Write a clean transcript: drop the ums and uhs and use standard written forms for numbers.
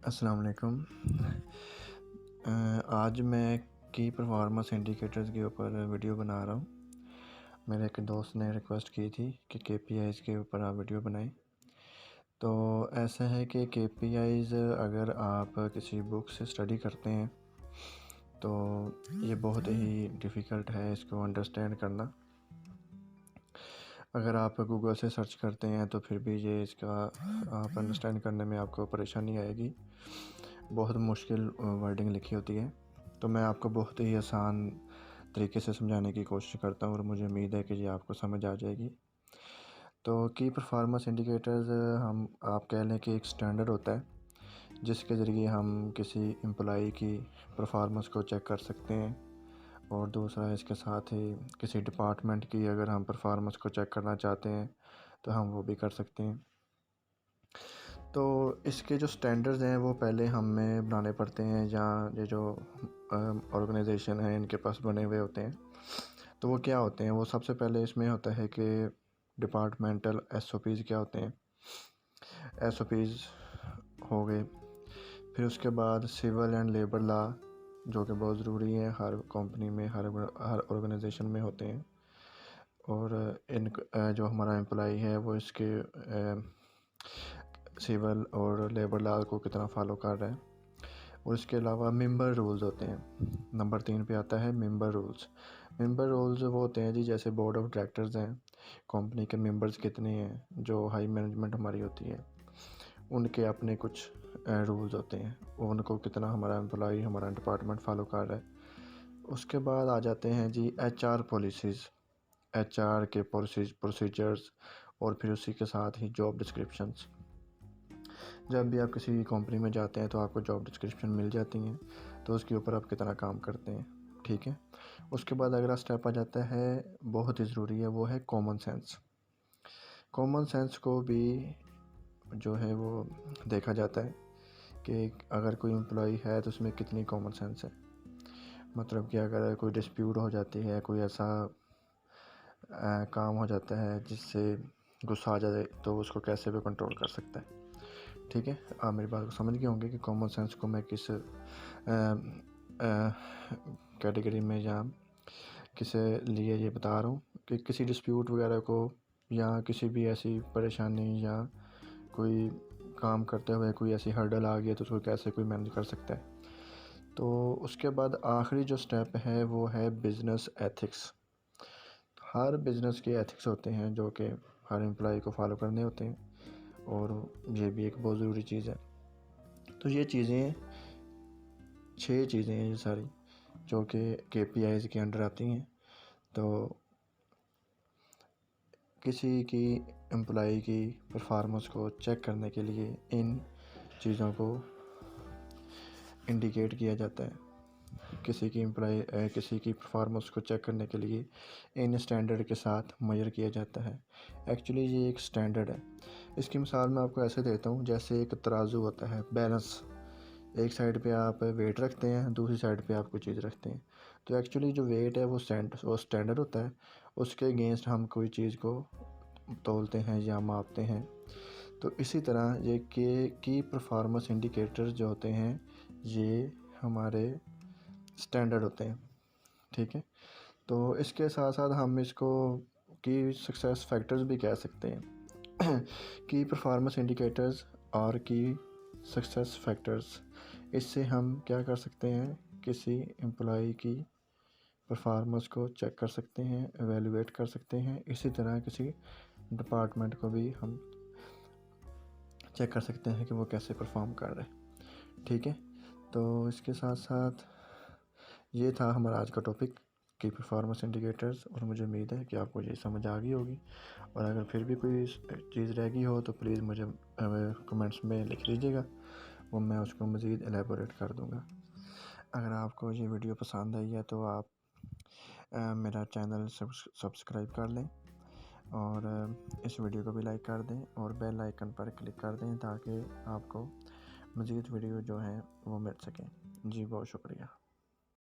अस्सलाम वालेकुम। आज मैं की परफॉर्मेंस इंडिकेटर्स के ऊपर वीडियो बना रहा हूँ। मेरे एक दोस्त ने रिक्वेस्ट की थी कि केपीआईज़ के ऊपर आप वीडियो बनाएं। तो ऐसा है कि केपीआईज़ अगर आप किसी बुक से स्टडी करते हैं तो ये बहुत ही डिफ़िकल्ट है इसको अंडरस्टैंड करना। अगर आप गूगल से सर्च करते हैं तो फिर भी ये इसका आप अंडरस्टैंड करने में आपको परेशानी आएगी। बहुत मुश्किल वर्डिंग लिखी होती है। तो मैं आपको बहुत ही आसान तरीके से समझाने की कोशिश करता हूँ और मुझे उम्मीद है कि ये आपको समझ आ जाएगी। तो की परफॉर्मेंस इंडिकेटर्स हम आप कह लें कि एक स्टैंडर्ड होता है जिसके ज़रिए हम किसी एम्प्लॉई की परफॉर्मेंस को चेक कर सकते हैं। और दूसरा इसके साथ ही किसी डिपार्टमेंट की अगर हम परफॉर्मेंस को चेक करना चाहते हैं तो हम वो भी कर सकते हैं। तो इसके जो स्टैंडर्ड्स हैं वो पहले हमें बनाने पड़ते हैं, या ये जो ऑर्गेनाइजेशन है इनके पास बने हुए होते हैं। तो वो क्या होते हैं, वो सबसे पहले इसमें होता है कि डिपार्टमेंटल एसओपीज़ क्या होते हैं। एसओपीज़ हो गए, फिर उसके बाद सिविल एंड लेबर लॉ जो कि बहुत ज़रूरी है, हर कंपनी में हर ऑर्गेनाइजेशन में होते हैं। और इन जो हमारा एम्प्लॉई है वो इसके सिविल और लेबर लॉ को कितना फॉलो कर रहा है। और इसके अलावा मेंबर रूल्स होते हैं। नंबर 3 पे आता है मेंबर रूल्स। मेंबर रूल्स वो होते हैं जी, जैसे बोर्ड ऑफ डायरेक्टर्स हैं, कंपनी के मेंबर्स कितने हैं, जो हाई मैनेजमेंट हमारी होती है उनके अपने कुछ रूल्स होते हैं, उनको कितना हमारा एम्प्लॉई हमारा डिपार्टमेंट फॉलो कर रहा है। उसके बाद आ जाते हैं जी एचआर पॉलिसीज़, एचआर के प्रोसीजर्स, और फिर उसी के साथ ही जॉब डिस्क्रिप्शंस। जब भी आप किसी कंपनी में जाते हैं तो आपको जॉब डिस्क्रिप्शन मिल जाती हैं, तो उसके ऊपर आप कितना काम करते हैं, ठीक है। उसके बाद अगला स्टेप आ जाता है, बहुत ही ज़रूरी है, वो है कॉमन सेंस। कॉमन सेंस को भी जो है वो देखा जाता है कि अगर कोई एम्प्लॉई है तो उसमें कितनी कॉमन सेंस है। मतलब कि अगर कोई डिस्प्यूट हो जाती है, कोई ऐसा काम हो जाता है जिससे गुस्सा आ जाए, तो उसको कैसे भी कंट्रोल कर सकता है, ठीक है। आप मेरी बात को समझ गए होंगे कि कॉमन सेंस को मैं किस कैटेगरी में या किस लिए ये बता रहा हूँ कि किसी डिस्प्यूट वगैरह को, या किसी भी ऐसी परेशानी, या कोई काम करते हुए कोई ऐसी हर्डल आ गई तो उसको कैसे कोई मैनेज कर सकता है। तो उसके बाद आखिरी जो स्टेप है वो है बिज़नेस एथिक्स। हर बिज़नेस के एथिक्स होते हैं जो कि हर एम्प्लॉय को फॉलो करने होते हैं, और ये भी एक बहुत ज़रूरी चीज़ है। तो ये चीज़ें 6 चीज़ें हैं ये सारी जो कि केपीआईज़ के अंडर आती हैं। तो किसी की एम्प्लॉई की परफॉर्मेंस को चेक करने के लिए इन चीज़ों को इंडिकेट किया जाता है। किसी की परफॉर्मेंस को चेक करने के लिए इन स्टैंडर्ड के साथ मेजर किया जाता है। एक्चुअली ये एक स्टैंडर्ड है। इसकी मिसाल मैं आपको ऐसे देता हूँ, जैसे एक तराजू होता है, बैलेंस। एक साइड पे आप वेट रखते हैं, दूसरी साइड पे आप कोई चीज़ रखते हैं। तो एक्चुअली जो वेट है वो स्टैंडर्ड होता है, उसके अगेंस्ट हम कोई चीज़ को तोलते हैं या मापते हैं। तो इसी तरह ये की परफॉर्मेंस इंडिकेटर्स जो होते हैं ये हमारे स्टैंडर्ड होते हैं, ठीक है। तो इसके साथ साथ हम इसको की सक्सेस फैक्टर्स भी कह सकते हैं। की परफॉर्मेंस इंडिकेटर्स और की सक्सेस फैक्टर्स, इससे हम क्या कर सकते हैं, किसी एम्प्लॉई की परफॉर्मेंस को चेक कर सकते हैं, एवेलुएट कर सकते हैं। इसी तरह किसी डिपार्टमेंट को भी हम चेक कर सकते हैं कि वो कैसे परफॉर्म कर रहे हैं, ठीक है। तो इसके साथ साथ ये था हमारा आज का टॉपिक की परफॉर्मेंस इंडिकेटर्स, और मुझे उम्मीद है कि आपको ये समझ आ गई होगी। और अगर फिर भी कोई चीज़ रह गई हो तो प्लीज़ मुझे कमेंट्स में लिख लीजिएगा, वो मैं उसको मज़ीद एलेबोरेट कर दूँगा। अगर आपको ये वीडियो पसंद आई है तो आप मेरा चैनल सब्सक्राइब कर लें, और इस वीडियो को भी लाइक कर दें, और बेल आइकन पर क्लिक कर दें ताकि आपको मज़ीद वीडियो जो हैं वो मिल सकें। जी बहुत शुक्रिया।